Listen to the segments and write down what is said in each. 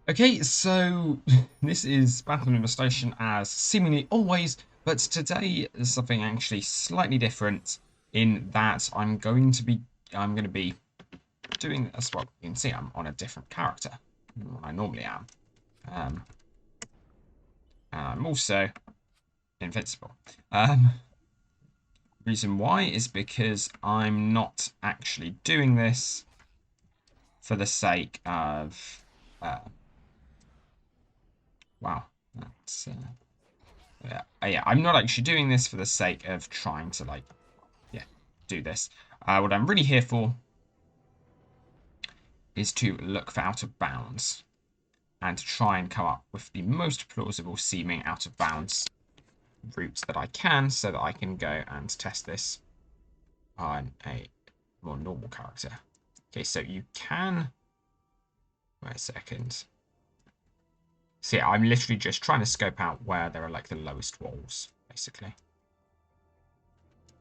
Okay, so this is Battle in the Station as seemingly always, but today is something actually slightly different in that I'm going to be doing as well. You can see I'm on a different character than what I normally am. Um, and I'm also invincible. Reason why is because I'm not actually doing this for the sake of uh, wow, that's yeah, I'm not actually doing this for the sake of trying to yeah, do this. What I'm really here for is to look for out of bounds and to try and come up with the most plausible seeming out of bounds routes that I can so that I can go and test this on a more normal character. Okay, so you can... Wait a second. So yeah, I'm literally just trying to scope out where there are like the lowest walls, basically.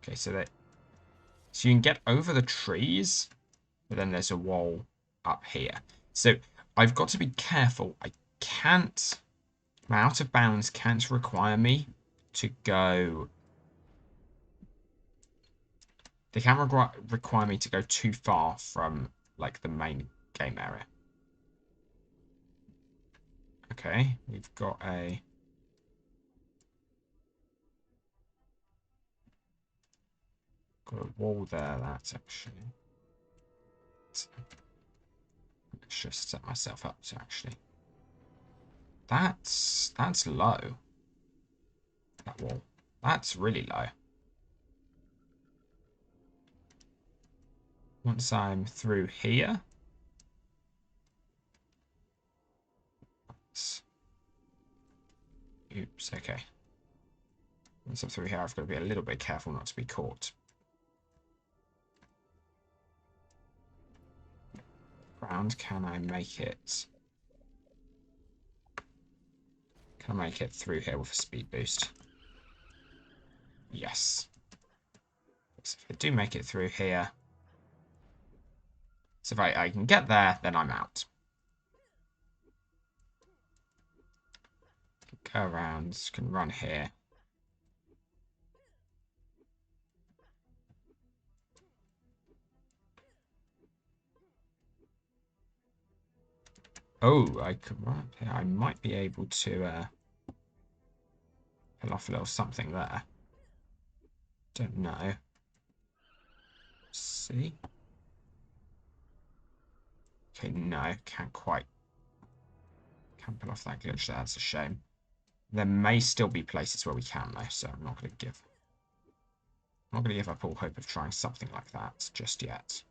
Okay, so you can get over the trees, but then there's a wall up here. So I've got to be careful. My out of bounds can't require me to go. They can't require me to go too far from like the main game area. Okay, we've got a wall there. That's actually. Let's just set myself up to actually. That's low. That wall. That's really low. Once I'm through here. Oops, okay. Once I'm through here, I've got to be a little bit careful not to be caught. Ground, can I make it? Can I make it through here with a speed boost? Yes. So if I do make it through here, so if I can get there, then I'm out. Go around, can run here. Oh, I could run up here. I might be able to pull off a little something there. Don't know. See? Okay, no, can't quite. Can't pull off that glitch there. That's a shame. There may still be places where we can, though, so I'm not going to give up all hope of trying something like that just yet.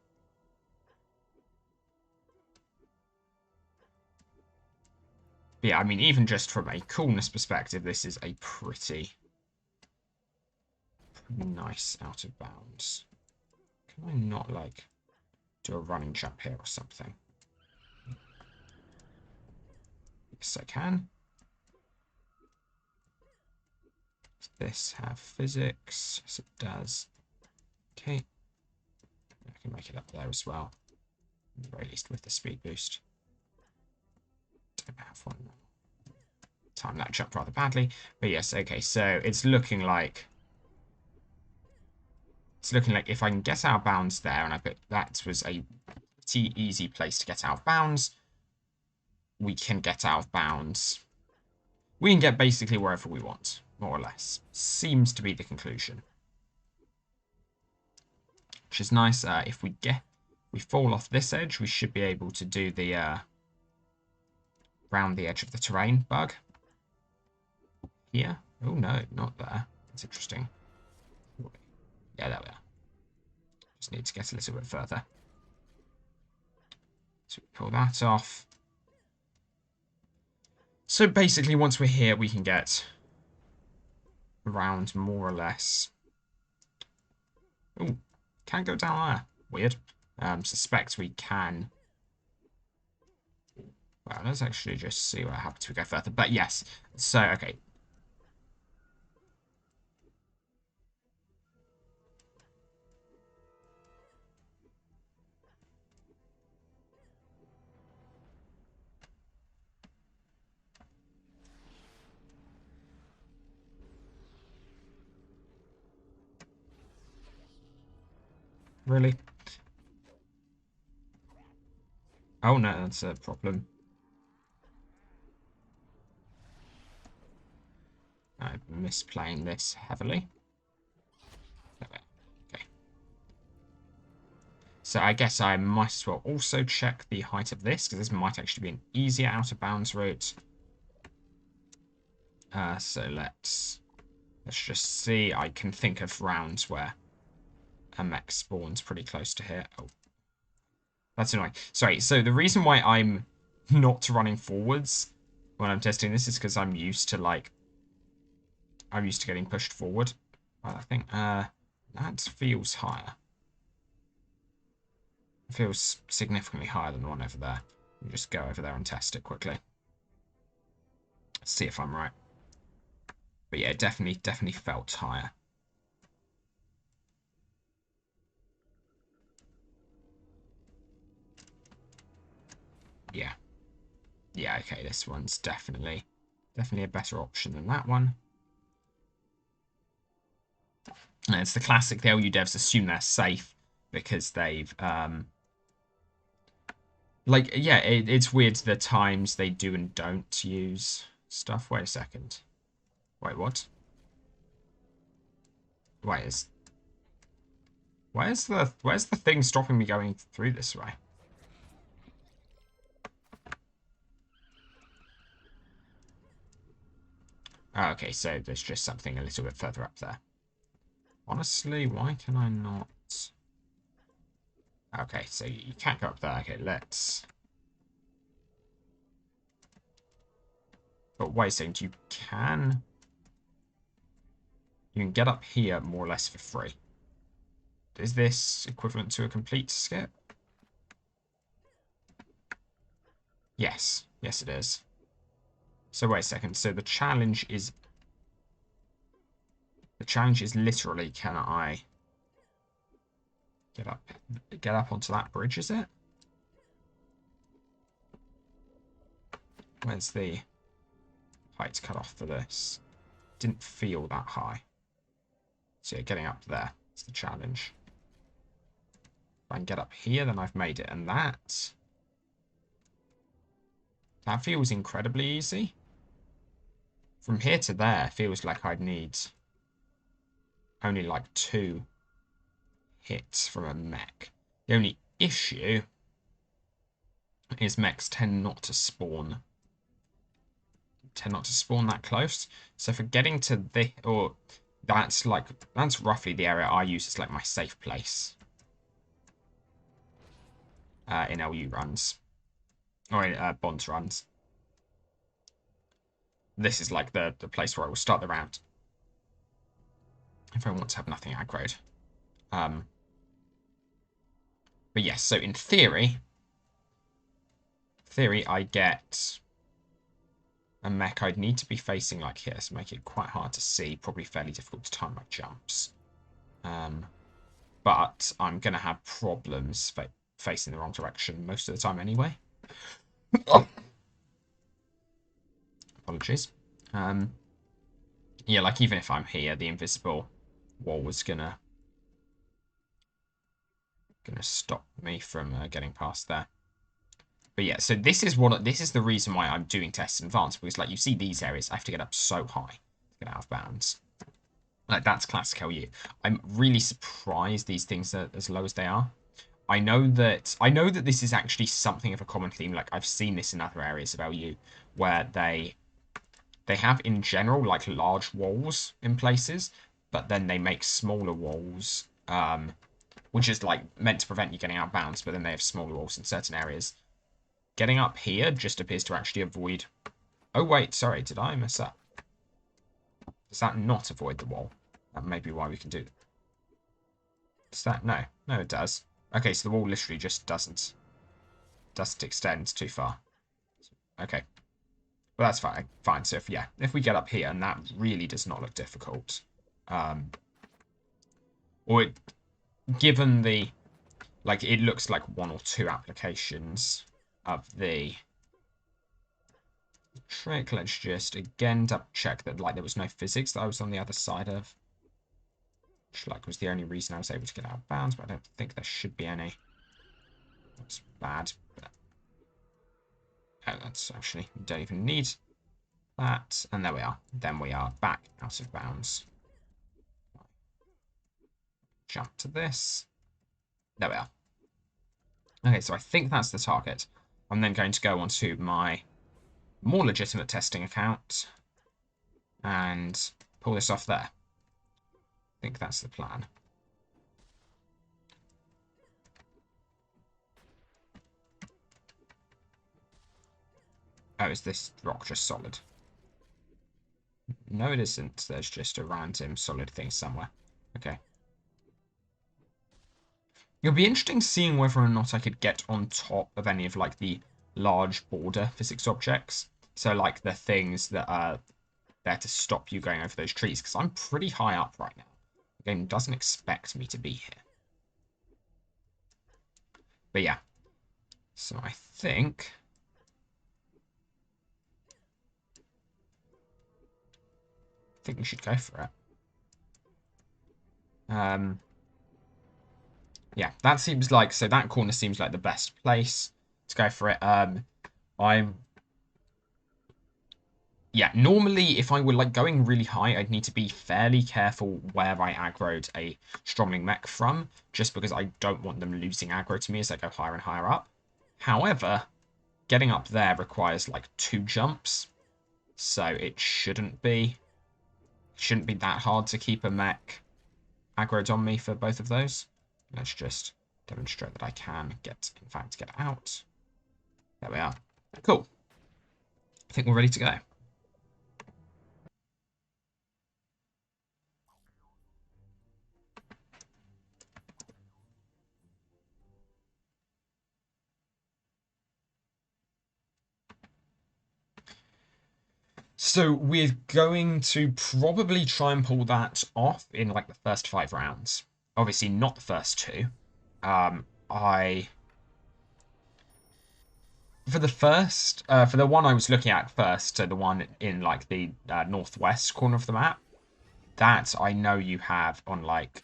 But yeah, I mean, even just from a coolness perspective, this is a pretty nice out of bounds. Can I not, like, do a running jump here or something? Yes, I can. Does this have physics? Yes, it does. Okay. I can make it up there as well. At the very least with the speed boost. Don't have one. Time that jump rather badly. But yes, okay, so it's looking like if I can get out of bounds there, and I bet that was a pretty easy place to get out of bounds, we can get out of bounds. We can get basically wherever we want, more or less. Seems to be the conclusion. Which is nice. If we fall off this edge, we should be able to do the round the edge of the terrain bug. Here. Oh no, not there. That's interesting. Yeah, there we are. Just need to get a little bit further. So we pull that off. So basically, once we're here, we can get around more or less. Oh, can't go down there. Weird. Suspect we can. Well, let's actually just see what happens if we go further. But yes, so, okay. Really? Oh no, that's a problem. I'm misplaying this heavily. Okay. So I guess I might as well also check the height of this, because this might actually be an easier out of bounds route. So let's just see. I can think of rounds where a mech spawns pretty close to here. Oh, that's annoying. Sorry, so the reason why I'm not running forwards when I'm testing this is because I'm used to getting pushed forward. Well, I think that feels higher. It feels significantly higher than the one over there. We'll just go over there and test it quickly. See if I'm right. But yeah, it definitely felt higher. Yeah. Yeah, okay, this one's definitely a better option than that one. And it's the classic, the LU devs assume they're safe because they've like, yeah, it's weird the times they do and don't use stuff. Wait a second. Wait, what? Wait, where's the thing stopping me going through this way? Oh, okay, so there's just something a little bit further up there. Honestly, why can I not? Okay, so you can't go up there. Okay, let's... But wait a second, you can get up here more or less for free. Is this equivalent to a complete skip? Yes. Yes, it is. So wait a second. So the challenge is... The challenge is literally, can I get up onto that bridge, is it? Where's the height cut off for this? Didn't feel that high. So yeah, getting up there is the challenge. If I can get up here, then I've made it. And that feels incredibly easy. From here to there feels like I'd need only like 2 hits from a mech. The only issue is mechs tend not to spawn that close. So for getting to the, or that's roughly the area I use as like my safe place in LU runs or in BoNS runs. This is like the place where I will start the round if I want to have nothing aggroed. But yes, so in theory, I get a mech I'd need to be facing like here, so make it quite hard to see, probably fairly difficult to time my jumps. But I'm going to have problems facing the wrong direction most of the time anyway. Apologies. Yeah, like even if I'm here, the invisible wall was gonna stop me from getting past there. But yeah, so this is the reason why I'm doing tests in advance, because like you see these areas, I have to get up so high to get out of bounds. Like that's classic LU. I'm really surprised these things are as low as they are. I know that this is actually something of a common theme. Like I've seen this in other areas of LU where they have in general like large walls in places, but then they make smaller walls, which is like meant to prevent you getting out of bounds, but then they have smaller walls in certain areas. Getting up here just appears to actually avoid... Oh wait, sorry, did I mess up? Does that not avoid the wall? That may be why we can do that. Does that? No, it does. Okay, so the wall literally just doesn't extend too far. Okay. Well, that's fine. Fine. So if we get up here, and that really does not look difficult, given the, like, it looks like 1 or 2 applications of the trick. Let's just again double check that like there was no physics that I was on the other side of. which like was the only reason I was able to get out of bounds, but I don't think there should be any. That's bad. But... oh, that's actually, we don't even need that. And there we are. Then we are back out of bounds. Jump to this. There we are. Okay, so I think that's the target. I'm then going to go onto my more legitimate testing account and pull this off there. I think that's the plan. Oh, is this rock just solid? No, it isn't. There's just a random solid thing somewhere. Okay. It'll be interesting seeing whether or not I could get on top of any of, like, the large border physics objects. So, like, the things that are there to stop you going over those trees, because I'm pretty high up right now. The game doesn't expect me to be here. But yeah. So I think... we should go for it. Yeah, that seems like... so that corner seems like the best place to go for it. Yeah, normally if I were like going really high, I'd need to be fairly careful where I aggroed a Stromling mech from, just because I don't want them losing aggro to me as I go higher and higher up. However, getting up there requires like 2 jumps, so it shouldn't be that hard to keep a mech aggroed on me for both of those. Let's just demonstrate that I can get out. There we are. Cool. I think we're ready to go. So we're going to probably try and pull that off in like the first 5 rounds. Obviously not the first 2. For the one I was looking at first, so the one in like the northwest corner of the map, that I know you have on like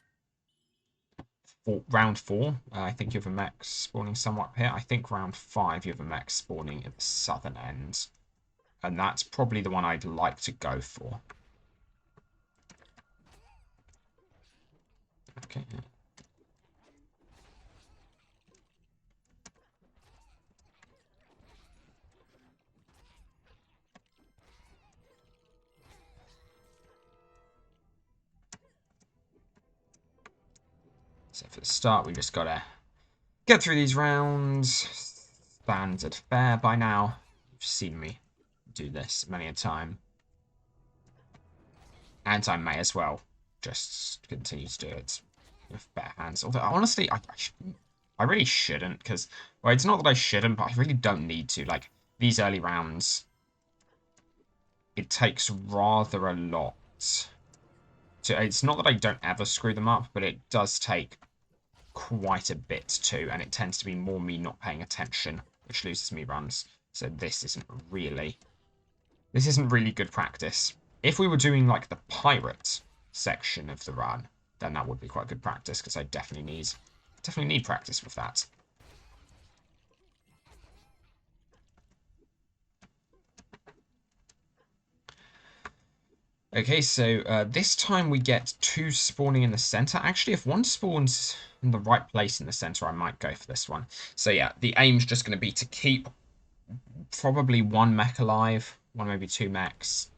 round 4. I think you have a mech spawning somewhat up here. I think round 5 you have a mech spawning at the southern end. And that's probably the one I'd like to go for. Okay. So for the start, we just gotta get through these rounds. Standard fare by now. You've seen me do this many a time. And I may as well just continue to do it with bare hands. Although, honestly, I really shouldn't, because... well, it's not that I shouldn't, but I really don't need to. Like, these early rounds, it takes rather a lot. It's not that I don't ever screw them up, but it does take quite a bit too, and it tends to be more me not paying attention, which loses me runs. So this isn't really good practice. If we were doing like the pirate section of the run, then that would be quite good practice, because I definitely need practice with that. Okay, so this time we get 2 spawning in the center. Actually, if one spawns in the right place in the center, I might go for this one. So yeah, the aim's just going to be to keep probably 1 mech alive, 1 maybe 2 mechs.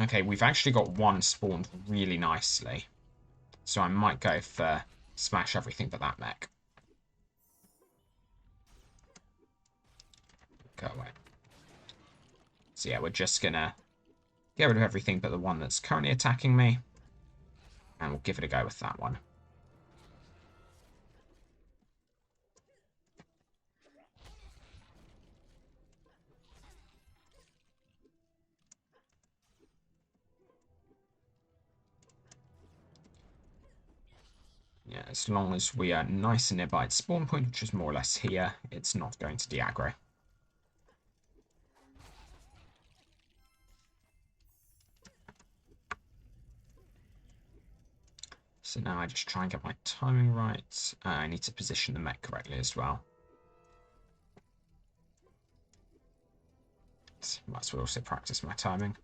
Okay, we've actually got 1 spawned really nicely. So I might go for smash everything but that mech. Go away. So yeah, we're just going to get rid of everything but the one that's currently attacking me. And we'll give it a go with that one. Yeah, as long as we are nice and nearby its spawn point, which is more or less here, it's not going to de-aggro. So now I just try and get my timing right. I need to position the mech correctly as well. Might as well also practice my timing.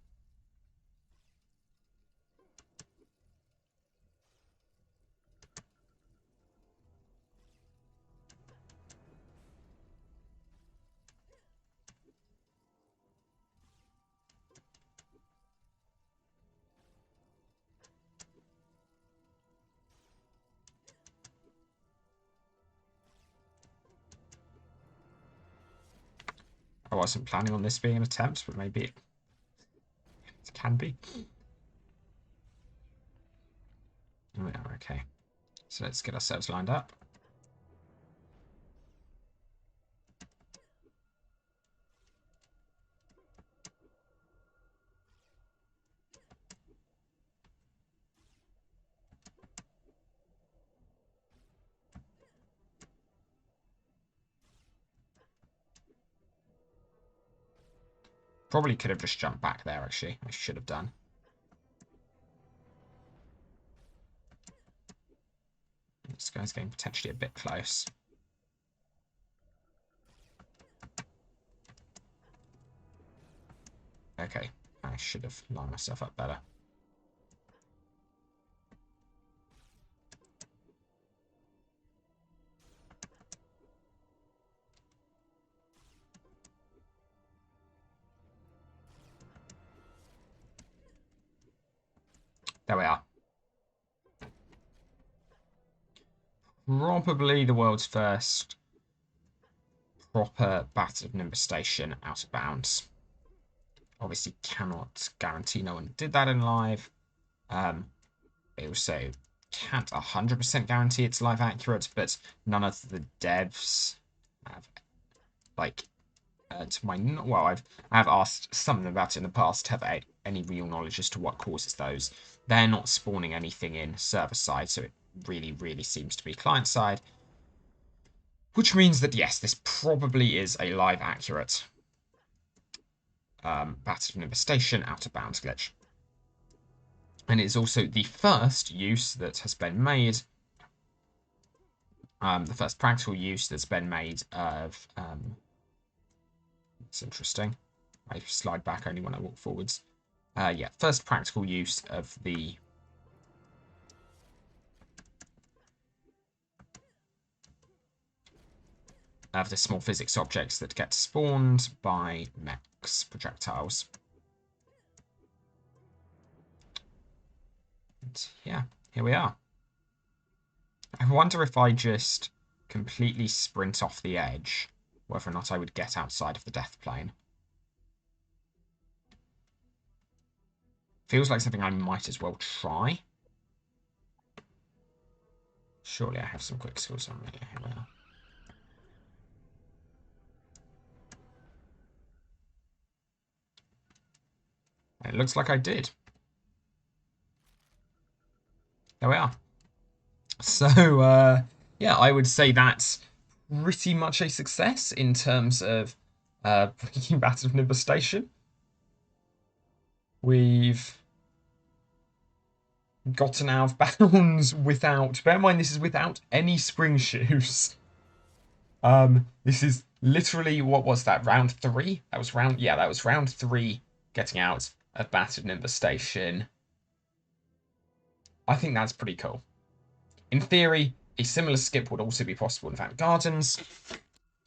I wasn't planning on this being an attempt, but maybe it can be. Oh, yeah, okay. So let's get ourselves lined up. Probably could have just jumped back there, actually. I should have done. This guy's getting potentially a bit close. Okay, I should have lined myself up better. There we are. Probably the world's first proper Battle of Nimba Station out of bounds. Obviously cannot guarantee no one did that in live. It also can't 100% guarantee it's live accurate, but none of the devs have, like, to my... Well, I've asked some of them about it in the past, have any real knowledge as to what causes those. They're not spawning anything in server side, so it really, really seems to be client side. Which means that, yes, this probably is a live accurate Battle of Nimba Station out of bounds glitch. And it's also the first use that has been made, the first practical use that's been made of, it's interesting, I slide back only when I walk forwards. Yeah, first practical use of the small physics objects that get spawned by mechs, projectiles. And yeah, here we are. I wonder if I just completely sprint off the edge, whether or not I would get outside of the death plane. Feels like something I might as well try. Surely I have some quick skills on me. Here we are. It looks like I did. There we are. So, yeah, I would say that's pretty much a success in terms of breaking Battle of Nimba Station. We've gotten out of bounds without... Bear in mind, this is without any spring shoes. This is literally... What was that? Round 3? That was round... Yeah, that was round 3 getting out of Battle of Nimba Station. I think that's pretty cool. In theory, a similar skip would also be possible in Vamp Gardens.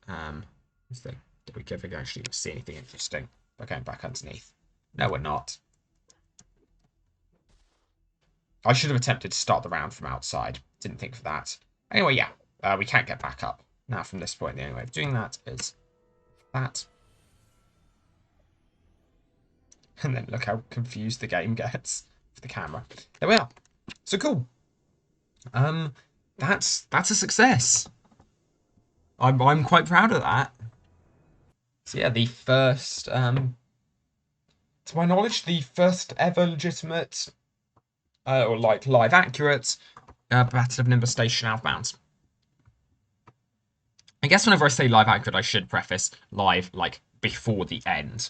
Did we ever actually see anything interesting by going back underneath? No, we're not. I should have attempted to start the round from outside. Didn't think of that. Anyway, yeah, we can't get back up. Now, from this point, the only way of doing that is that. And then look how confused the game gets with the camera. There we are. So cool. That's a success. I'm quite proud of that. So yeah, the first, to my knowledge, the first ever legitimate, or like live accurate, Battle of Nimba Station out of bounds. I guess whenever I say live accurate, I should preface live, like, before the end.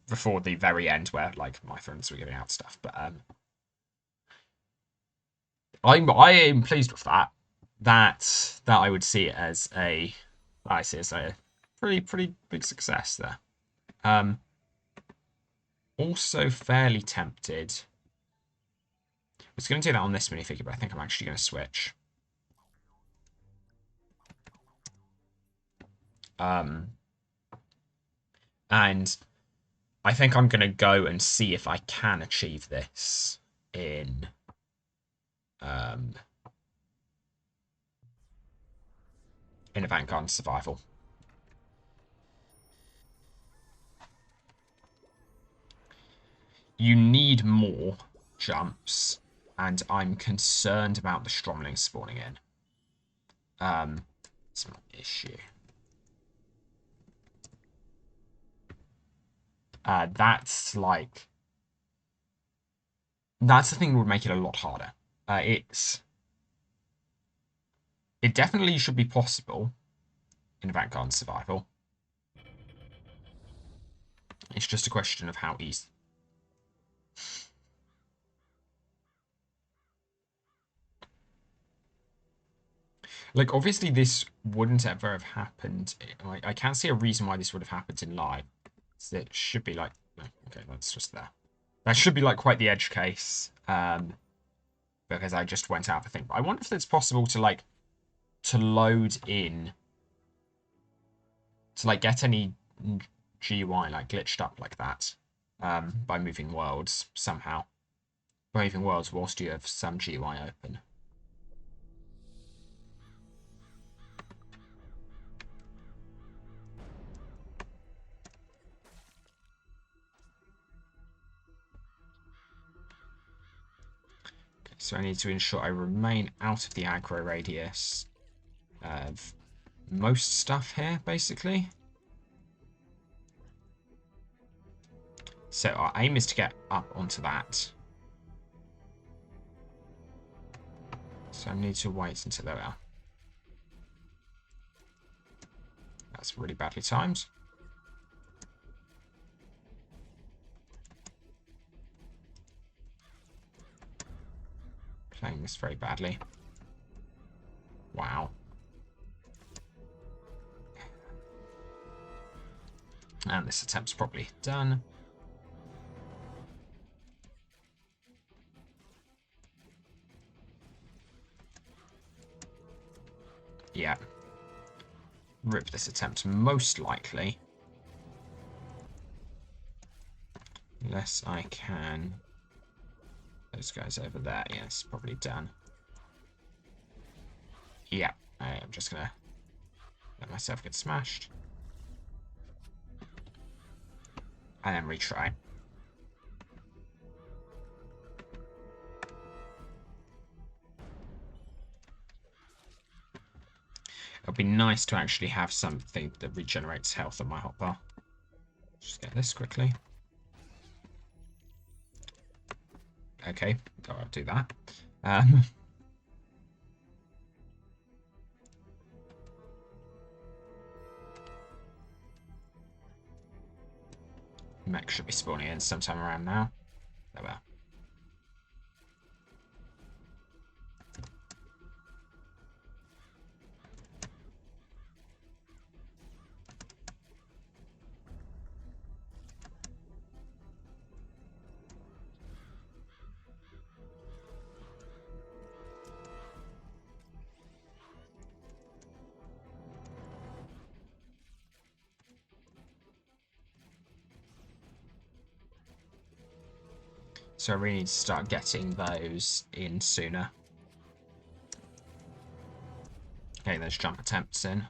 Before the very end where, like, my friends were giving out stuff. But, I am pleased with that. That I would see it as a pretty big success there. Also fairly tempted. I was going to do that on this minifigure, but I think I'm actually going to switch. And I think I'm going to go and see if I can achieve this in Vanguard and Survival. You need more jumps, and I'm concerned about the Stromlings spawning in. It's my issue. That's the thing that would make it a lot harder. It definitely should be possible in Vanguard and Survival. It's just a question of how easy. Like, obviously, this wouldn't ever have happened. I can't see a reason why this would have happened in live. So it should be like, no, okay, that's just there. That should be like quite the edge case, because I just went out of a thing. But I wonder if it's possible to load in, to like get any GUI like glitched up like that, by moving worlds somehow. By moving worlds whilst you have some GUI open. So I need to ensure I remain out of the aggro radius of most stuff here, basically. So our aim is to get up onto that. So I need to wait until they are. That's really badly timed. Playing this very badly. Wow. And this attempt's probably done. Yeah. Rip this attempt, most likely. Unless I can... Those guys over there, yes, probably done. Yeah, I'm just gonna let myself get smashed. And then retry. It would be nice to actually have something that regenerates health on my hotbar. Just get this quickly. Okay, I'll do that. Mech should be spawning in sometime around now. There we are. So I really need to start getting those in sooner. Getting those jump attempts in.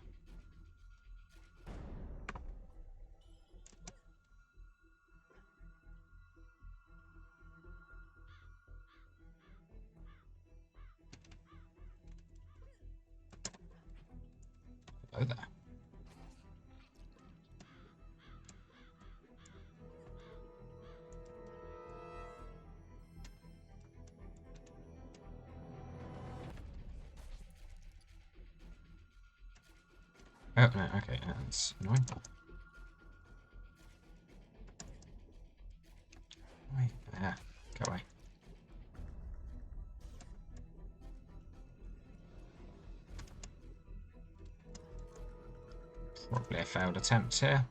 Oh, there. Oh, no, okay, that's annoying. Wait, there. Go away. failed attempt here.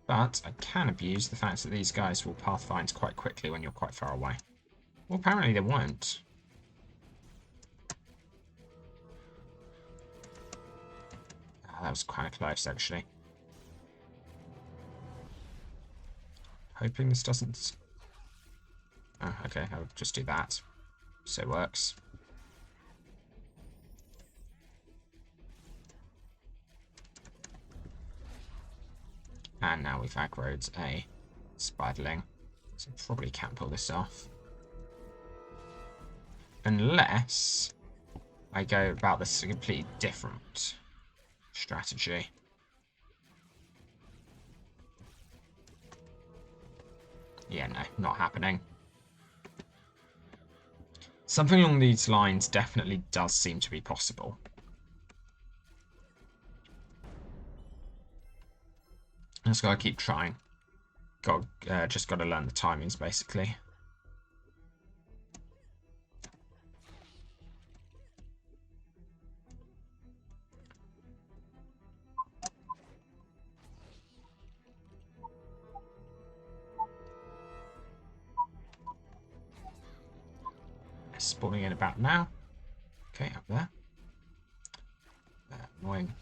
But I can abuse the fact that these guys will pathfind quite quickly when you're quite far away. Well, apparently they won't. Oh, that was kind of close, actually. Hoping this doesn't... Oh, okay, I'll just do that. So it works. And now we've aggroed a spiderling. So probably can't pull this off. Unless I go about this a completely different strategy. Yeah, no, not happening. Something along these lines definitely does seem to be possible. Just gotta keep trying. Just gotta learn the timings, basically. Spawning in about now. Okay, up there. Annoying.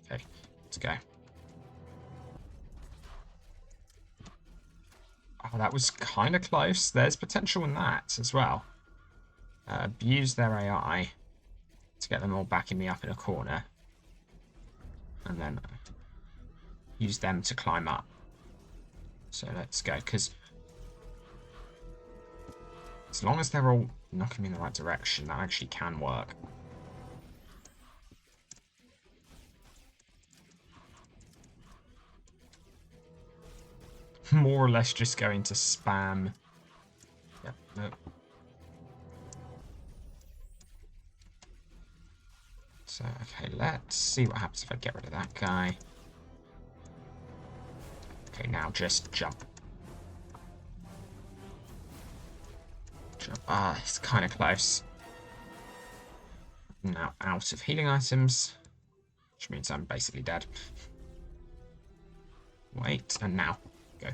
Okay, let's go. Oh, that was kind of close. There's potential in that as well. Abuse their AI to get them all backing me up in a corner. And then use them to climb up. So let's go, because as long as they're all knocking me in the right direction, that actually can work. More or less just going to spam. Yep, nope. So, okay, let's see what happens if I get rid of that guy. Okay, now just jump. Jump. Ah, it's kind of close. Now out of healing items, which means I'm basically dead. Wait, and now. Go.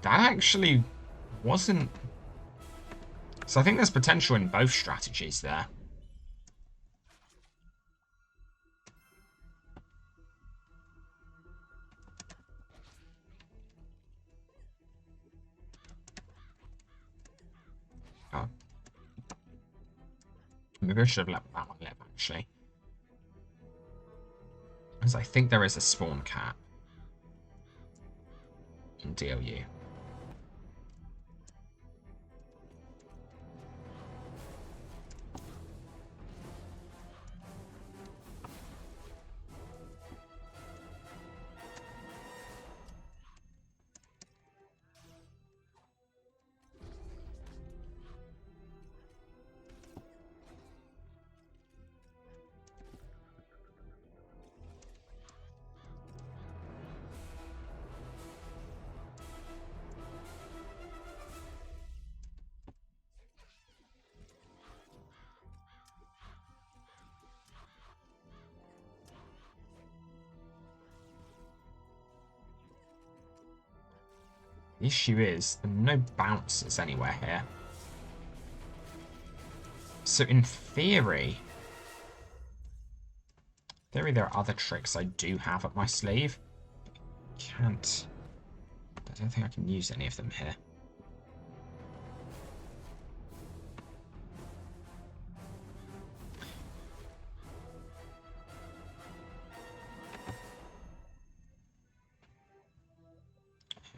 That actually wasn't... So I think there's potential in both strategies there. Oh. Maybe I should have let that one live, actually. Because I think there is a spawn cap in DLU. The issue is there are no bouncers anywhere here. So in theory, there are other tricks I do have up my sleeve. I don't think I can use any of them here.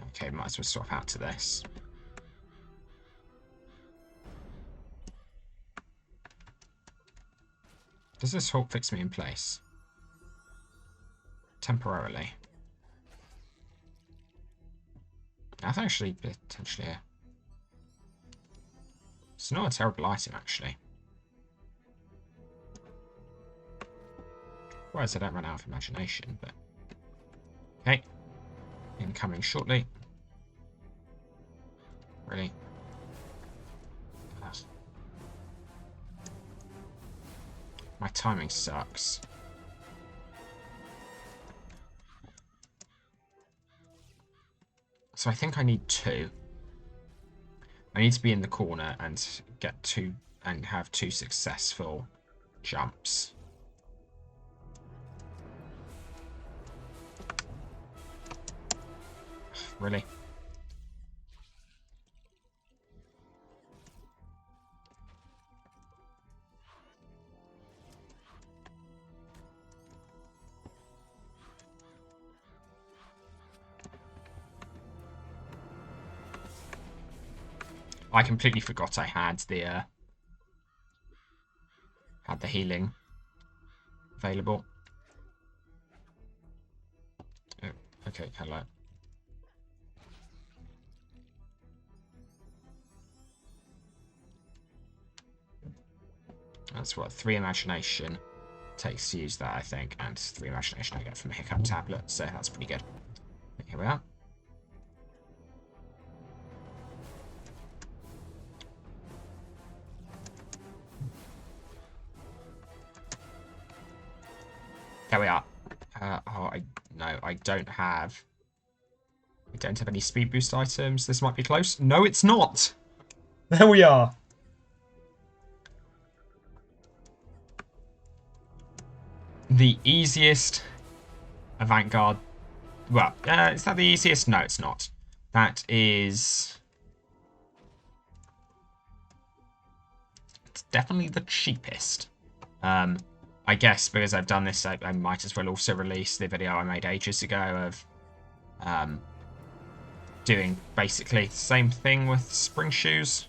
Okay, might as well swap out to this. Does this halt fix me in place? Temporarily. That's actually potentially it's not a terrible item, actually. Whereas I don't run out of imagination, but... Okay. Incoming shortly. Really? Ugh. My timing sucks. So I think I need 2. I need to be in the corner and get 2 and have 2 successful jumps. Really? I completely forgot I had the healing available. Oh, okay, hello. That's what 3 imagination takes to use that, I think, and 3 imagination I get from the hiccup tablet, so that's pretty good. Here we are. There we are. I don't have any speed boost items. This might be close. No, it's not. There we are. The easiest avant-garde. Well, is that the easiest? No, it's not. That is... It's definitely the cheapest. I guess because I've done this, I might as well also release the video I made ages ago of doing basically the same thing with spring shoes.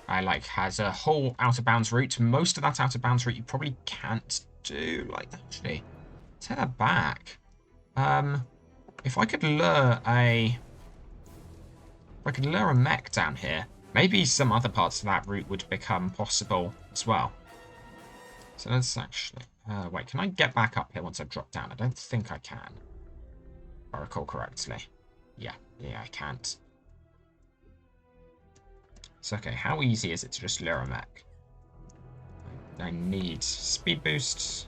I has a whole out of bounds route. Most of that out of bounds route you probably can't do. Actually, take that back. If I could lure a mech down here, maybe some other parts of that route would become possible as well. So let's actually... wait, can I get back up here once I've dropped down? I don't think I can. If I recall correctly. Yeah, I can't. So, okay, how easy is it to just lure a mech? I need speed boosts.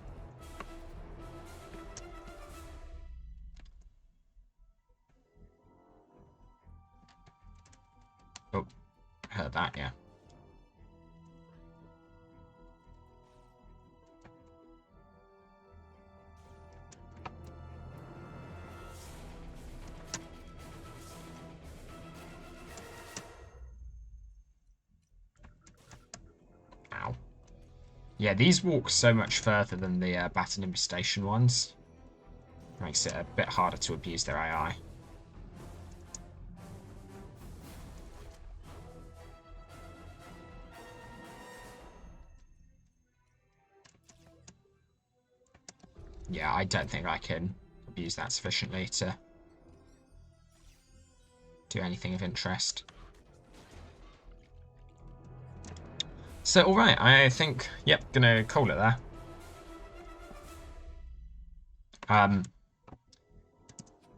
Oh, heard that, yeah. Ow. Yeah, these walk so much further than the Baton Infestation ones. Makes it a bit harder to abuse their AI. Yeah, I don't think I can abuse that sufficiently to do anything of interest. So, alright, I think, yep, gonna call it there.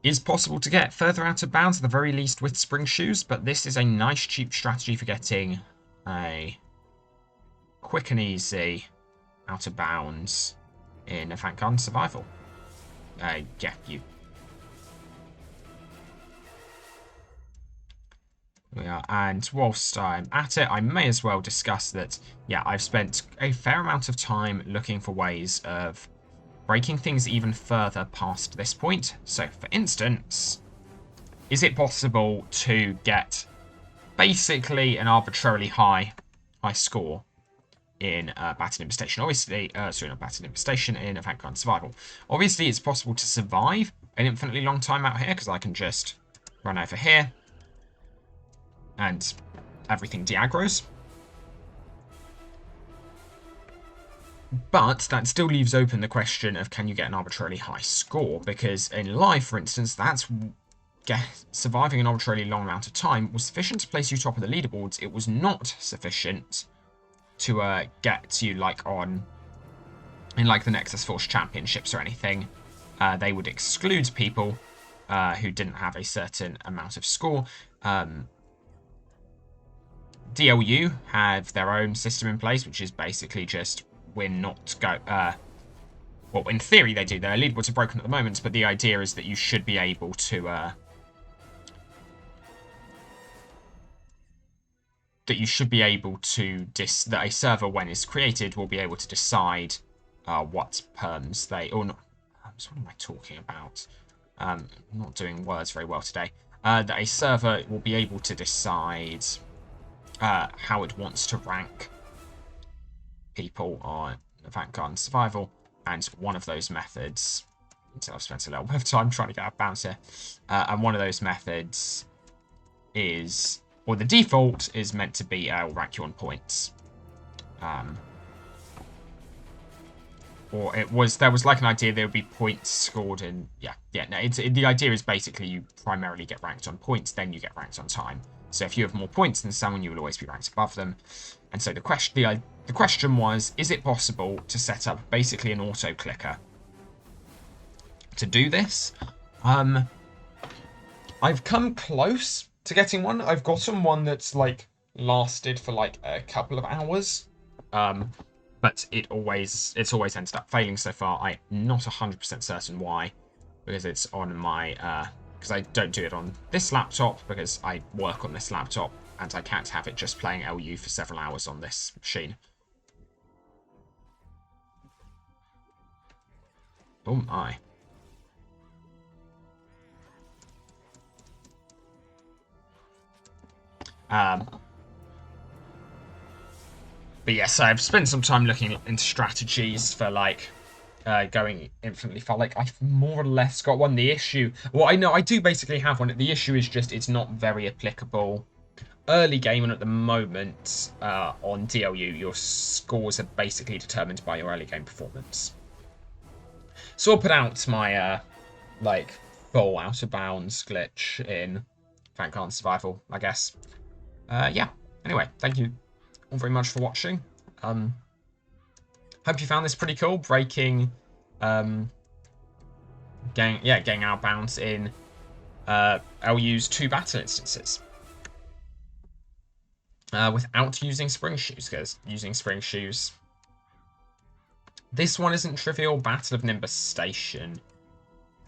Is possible to get further out of bounds, at the very least with spring shoes, but this is a nice cheap strategy for getting a quick and easy out of bounds in avant-garde survival. Yeah, you... And whilst I'm at it, I may as well discuss that, yeah, I've spent a fair amount of time looking for ways of breaking things even further past this point. So, for instance, is it possible to get basically an arbitrarily high score in Baton Infestation? Obviously, sorry, not Baton Infestation, in Vanguard Survival. Obviously, it's possible to survive an infinitely long time out here, because I can just run over here and everything de-aggroes. But that still leaves open the question of, can you get an arbitrarily high score? Because in live, for instance, surviving an arbitrarily long amount of time was sufficient to place you top of the leaderboards. It was not sufficient to get you like in like the Nexus Force Championships or anything. They would exclude people who didn't have a certain amount of score. DLU have their own system in place, which is basically just well, in theory they do. Their leaderboards are broken at the moment, but the idea is that you should be able to that a server, when it's created, will be able to decide what perms they, or not perms, what am I talking about? I'm not doing words very well today. That a server will be able to decide how it wants to rank people on Vanguard and Survival, and one of those methods, until I've spent a little bit of time trying to get out of bounds here, and one of those methods is, or the default is meant to be rank you on points. Or there was like an idea there would be points scored in, the idea is basically you primarily get ranked on points, then you get ranked on time. So if you have more points than someone, you will always be ranked above them. And so the question was, is it possible to set up basically an auto clicker to do this? I've come close to getting one. I've gotten one that's like lasted for like a couple of hours. But it's always ended up failing so far. I'm not 100% certain why, because it's on my because I don't do it on this laptop, because I work on this laptop and I can't have it just playing LU for several hours on this machine. Oh my. But yes, I've spent some time looking into strategies for like going infinitely far. Like, I've more or less got one. The issue, well, I know I do basically have one. The issue is just it's not very applicable early game, and at the moment on DLU, your scores are basically determined by your early game performance. So I'll put out my like full out of bounds glitch in Vanguard Survival, I guess. Yeah. Anyway, thank you all very much for watching. Hope you found this pretty cool, breaking getting out of bounds in LU's 2 battle instances without using spring shoes, because using spring shoes, this one isn't trivial. Battle of Nimbus Station,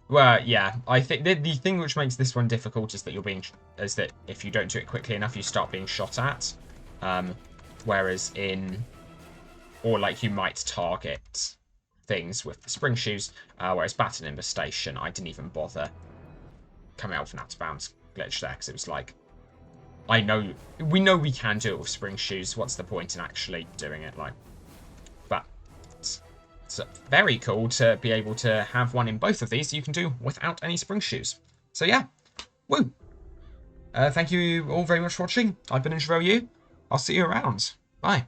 well, yeah, I think the thing which makes this one difficult is that if you don't do it quickly enough, you start being shot at. Whereas or like you might target things with the spring shoes, whereas Battle Nimbus Station, I didn't even bother coming out with an out of bounds glitch there, because it was like, we know we can do it with spring shoes. What's the point in actually doing it? Like, but it's very cool to be able to have one in both of these you can do without any spring shoes. So yeah, woo! Thank you all very much for watching. I've been IntroverU. I'll see you around. Bye.